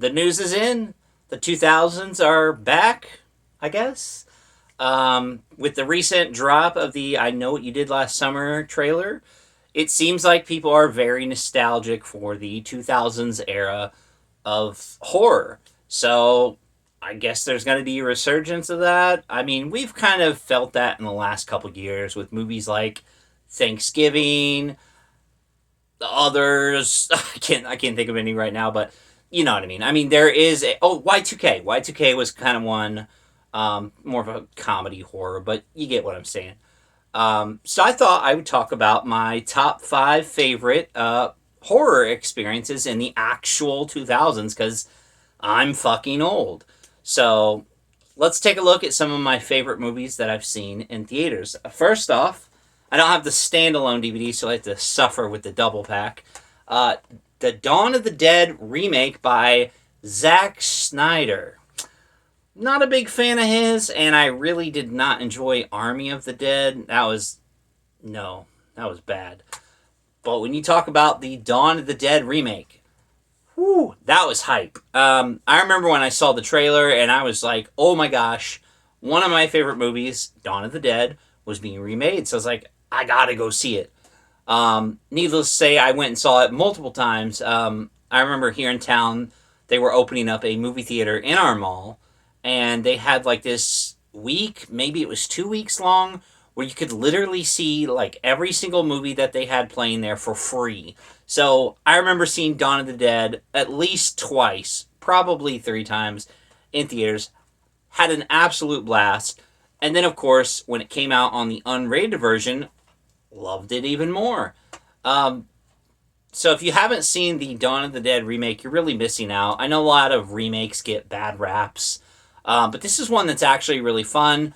the news is in. The 2000s are back, I guess. With the recent drop of the I Know What You Did Last Summer trailer, it seems like people are very nostalgic for the 2000s era of horror. So I guess there's going to be a resurgence of that. I mean, we've kind of felt that in the last couple years with movies like Thanksgiving, the others. I can't think of any right now, but you know what I mean. I mean, there is a Y2K. Y2K was kind of one, more of a comedy horror, but you get what I'm saying. So I thought I would talk about my top five favorite horror experiences in the actual 2000s because I'm fucking old. So let's take a look at some of my favorite movies that I've seen in theaters. First off, I don't have the standalone DVD, so I have to suffer with the double pack. Uh, the Dawn of the Dead remake by Zack Snyder. Not a big fan of his, and I really did not enjoy Army of the Dead. No, that was bad. But when you talk about the Dawn of the Dead remake, whew, that was hype. I remember when I saw the trailer and I was like, oh my gosh, one of my favorite movies, Dawn of the Dead, was being remade. So I was like, I gotta go see it. Needless to say, I went and saw it multiple times. I remember here in town, they were opening up a movie theater in our mall, and they had like this week, maybe it was 2 weeks long, where you could literally see like every single movie that they had playing there for free. So I remember seeing Dawn of the Dead at least twice, probably three times in theaters. Had an absolute blast. And then, of course, when it came out on the unrated version, loved it even more. Um, so if you haven't seen the Dawn of the Dead remake, you're really missing out. I know a lot of remakes get bad raps, but this is one that's actually really fun.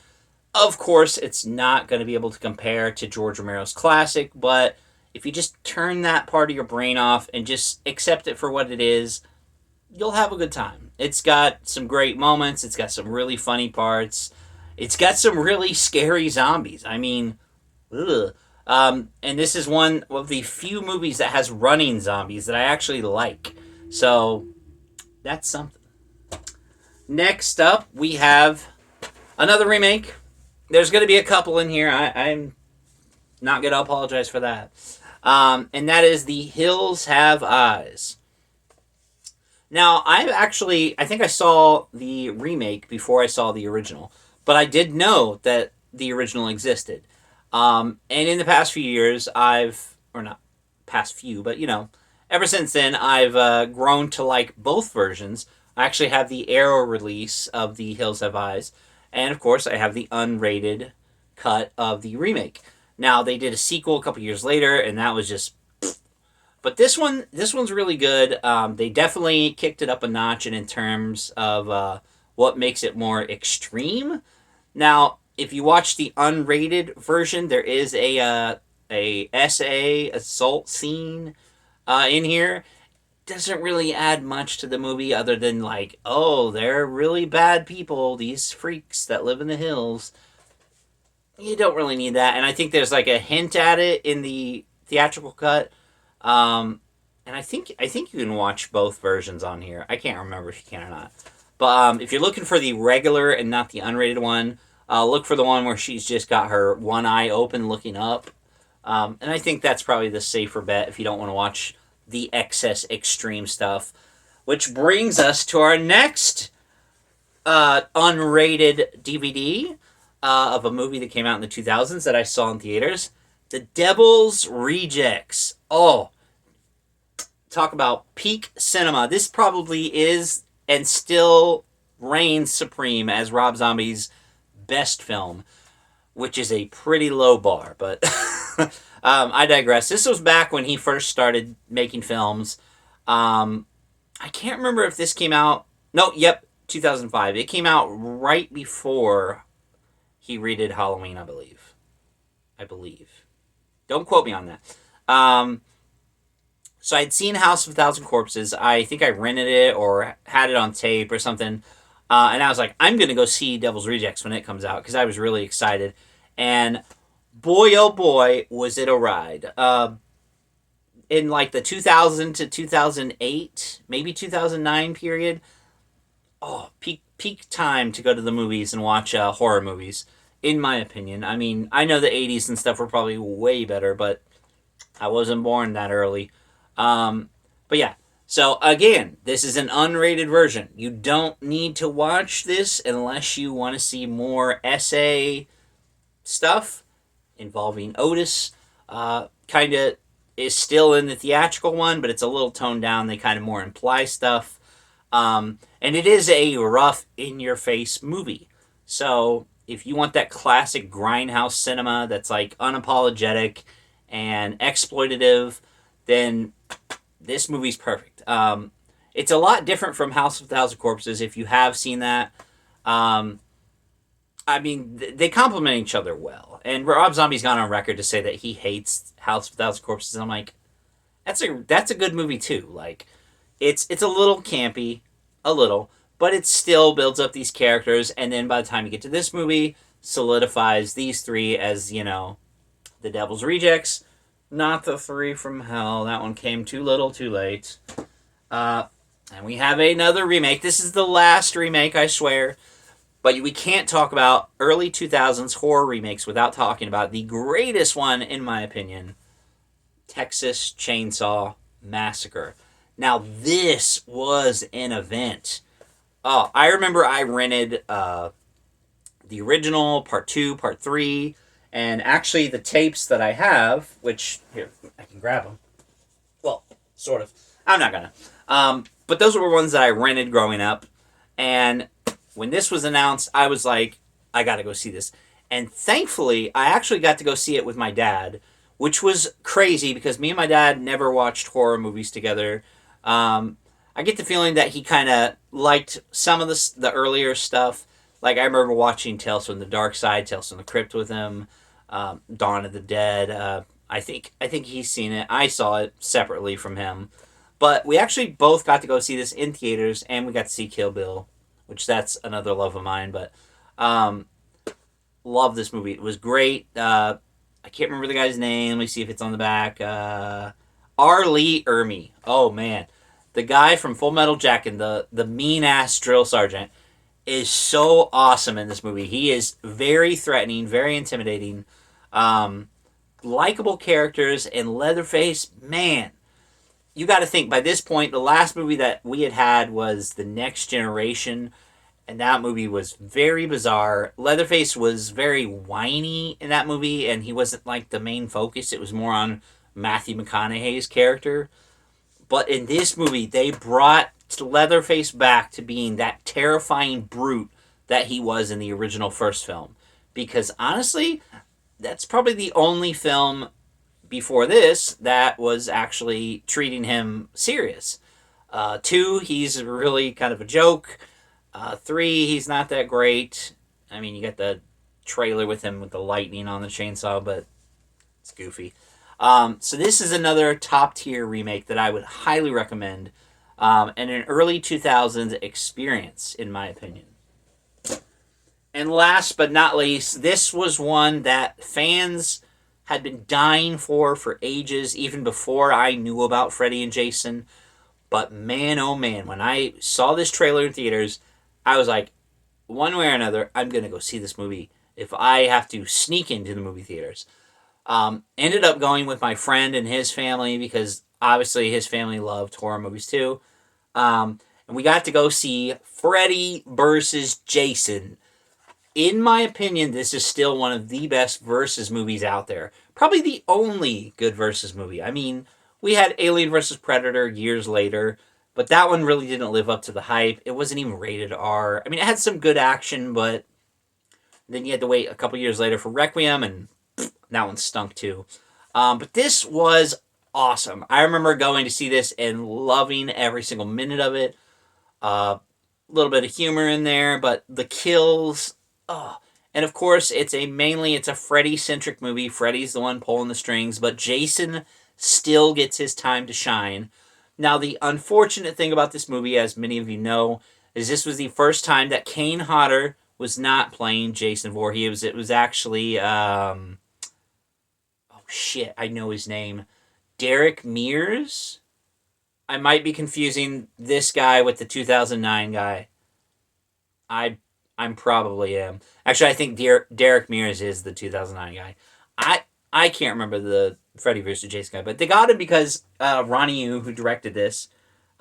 Of course, it's not going to be able to compare to George Romero's classic, but if you just turn that part of your brain off and just accept it for what it is, you'll have a good time. It's got some great moments, it's got some really funny parts, it's got some really scary zombies. I mean, ugh. And this is one of the few movies that has running zombies that I actually like. So that's something. Next up, we have another remake. There's going to be a couple in here. I'm not going to apologize for that. And that is The Hills Have Eyes. Now, I think I saw the remake before I saw the original, but I did know that the original existed. And in the past few years, or not past few, but ever since then, I've grown to like both versions. I actually have the Arrow release of The Hills Have Eyes, and of course, I have the unrated cut of the remake. Now, they did a sequel a couple years later, and that was just. But this one's really good. They definitely kicked it up a notch in terms of what makes it more extreme. Now, if you watch the unrated version, there is a SA assault scene in here. Doesn't really add much to the movie other than like, oh, they're really bad people, these freaks that live in the hills. You don't really need that, and I think there's like a hint at it in the theatrical cut. And I think you can watch both versions on here. I can't remember if you can or not. But if you're looking for the regular and not the unrated one, look for the one where she's just got her one eye open looking up. And I think that's probably the safer bet if you don't want to watch the excess extreme stuff. Which brings us to our next unrated DVD of a movie that came out in the 2000s that I saw in theaters. The Devil's Rejects. Oh, talk about peak cinema. This probably is and still reigns supreme as Rob Zombie's best film, which is a pretty low bar, but I digress. This was back when he first started making films. I can't remember if this came out. No, yep, 2005. It came out right before he redid Halloween, I believe. Don't quote me on that. So I'd seen House of a Thousand Corpses. I think I rented it or had it on tape or something. And I was like, I'm going to go see Devil's Rejects when it comes out because I was really excited. And boy, oh boy, was it a ride. in like the 2000 to 2008, maybe 2009 period. Oh, peak time to go to the movies and watch horror movies, in my opinion. I mean, I know the 80s and stuff were probably way better, but I wasn't born that early. But yeah, so again, this is an unrated version. You don't need to watch this unless you want to see more essay stuff involving Otis. Kind of is still in the theatrical one, but it's a little toned down. They kind of more imply stuff. And it is a rough, in your face movie. So if you want that classic grindhouse cinema that's like unapologetic and exploitative, then this movie's perfect. It's a lot different from House of a Thousand Corpses if you have seen that. Um, I mean, they complement each other well. And Rob Zombie's gone on record to say that he hates House of a Thousand Corpses. And I'm like, that's a good movie too. Like, it's a little campy, a little, but it still builds up these characters. And then by the time you get to this movie, solidifies these three as the Devil's Rejects, not the three from hell. That one came too little, too late. Uh, and we have another remake. This is the last remake, I swear. But we can't talk about early 2000s horror remakes without talking about the greatest one, in my opinion, Texas Chainsaw Massacre. Now, this was an event. Oh, I remember I rented the original, part 2, part 3, and actually the tapes that I have, which, here, I can grab them. Well, sort of. I'm not gonna. But those were ones that I rented growing up. And when this was announced, I was like, I gotta go see this. And thankfully, I actually got to go see it with my dad, which was crazy because me and my dad never watched horror movies together. I get the feeling that he kind of liked some of the earlier stuff. Like, I remember watching Tales from the Dark Side, Tales from the Crypt with him, Dawn of the Dead. I think he's seen it. I saw it separately from him. But we actually both got to go see this in theaters, and we got to see Kill Bill, which that's another love of mine. But love this movie. It was great. I can't remember the guy's name. Let me see if it's on the back. R. Lee Ermey. Oh, man. The guy from Full Metal Jacket, the mean-ass drill sergeant, is so awesome in this movie. He is very threatening, very intimidating. Likeable characters, and Leatherface, man. You got to think, by this point, the last movie that we had was The Next Generation, and that movie was very bizarre. Leatherface was very whiny in that movie, and he wasn't like the main focus. It was more on Matthew McConaughey's character. But in this movie, they brought Leatherface back to being that terrifying brute that he was in the original first film. Because honestly, that's probably the only film before this that was actually treating him serious. 2, he's really kind of a joke. 3, he's not that great. I mean, you got the trailer with him with the lightning on the chainsaw, but it's goofy. So this is another top tier remake that I would highly recommend, and an early 2000s experience, in my opinion. And last but not least, this was one that fans had been dying for ages, even before I knew about Freddy and Jason. But man, oh man, when I saw this trailer in theaters, I was like, one way or another, I'm going to go see this movie if I have to sneak into the movie theaters. Ended up going with my friend and his family because obviously his family loved horror movies too. And we got to go see Freddy versus Jason. In my opinion, this is still one of the best versus movies out there. Probably the only good versus movie. I mean, we had Alien versus Predator years later, but that one really didn't live up to the hype. It wasn't even rated R. I mean, it had some good action, but then you had to wait a couple years later for Requiem, and that one stunk too. But this was awesome. I remember going to see this and loving every single minute of it. A little bit of humor in there, but the kills... Oh, and of course, it's a Freddy-centric movie. Freddy's the one pulling the strings, but Jason still gets his time to shine. Now, the unfortunate thing about this movie, as many of you know, is this was the first time that Kane Hodder was not playing Jason Voorhees. It was actually, oh shit, I know his name. Derek Mears. I might be confusing this guy with the 2009 guy. I I'm probably am. Actually, I think Derek Mears is the 2009 guy. I I can't remember the Freddy vs. Jason guy, but they got him because Ronnie Yu, who directed this,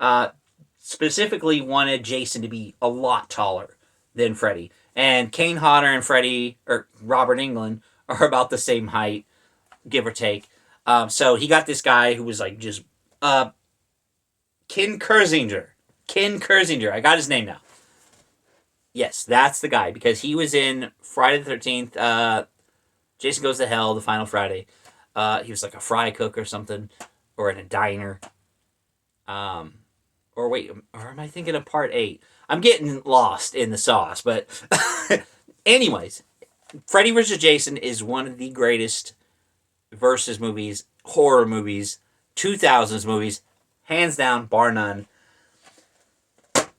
uh, specifically wanted Jason to be a lot taller than Freddy. And Kane Hodder and Freddy, or Robert Englund, are about the same height, give or take. So he got this guy who was like just uh, Ken Kersinger. Ken Kersinger. I got his name now. Yes, that's the guy because he was in Friday the 13th. Jason Goes to Hell, the final Friday. He was like a fry cook or something, or in a diner. Um, or wait, or am I thinking of part 8? I'm getting lost in the sauce, but anyways, Freddy vs. Jason is one of the greatest versus movies, horror movies, 2000s movies, hands down, bar none.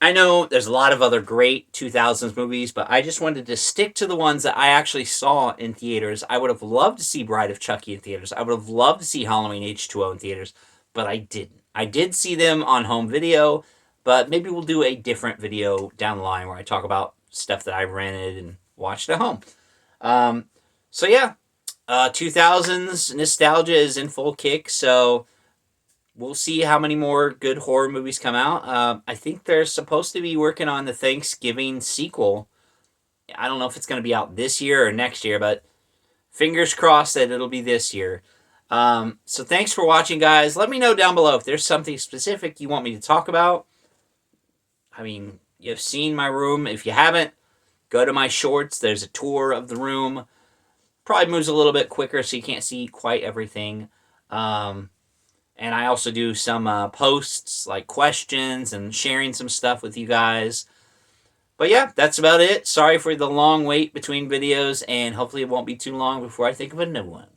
I know there's a lot of other great 2000s movies, but I just wanted to stick to the ones that I actually saw in theaters. I would have loved to see Bride of Chucky in theaters. I would have loved to see Halloween H2O in theaters, but I didn't. I did see them on home video, but maybe we'll do a different video down the line where I talk about stuff that I rented and watched at home. Um, so yeah, 2000s nostalgia is in full kick, so we'll see how many more good horror movies come out. I think they're supposed to be working on the Thanksgiving sequel. I don't know if it's going to be out this year or next year, but fingers crossed that it'll be this year. So thanks for watching, guys. Let me know down below if there's something specific you want me to talk about. I mean, you've seen my room. If you haven't, go to my shorts. There's a tour of the room. Probably moves a little bit quicker so you can't see quite everything. And I also do some posts, like questions and sharing some stuff with you guys. But yeah, that's about it. Sorry for the long wait between videos, and hopefully it won't be too long before I think of a new one.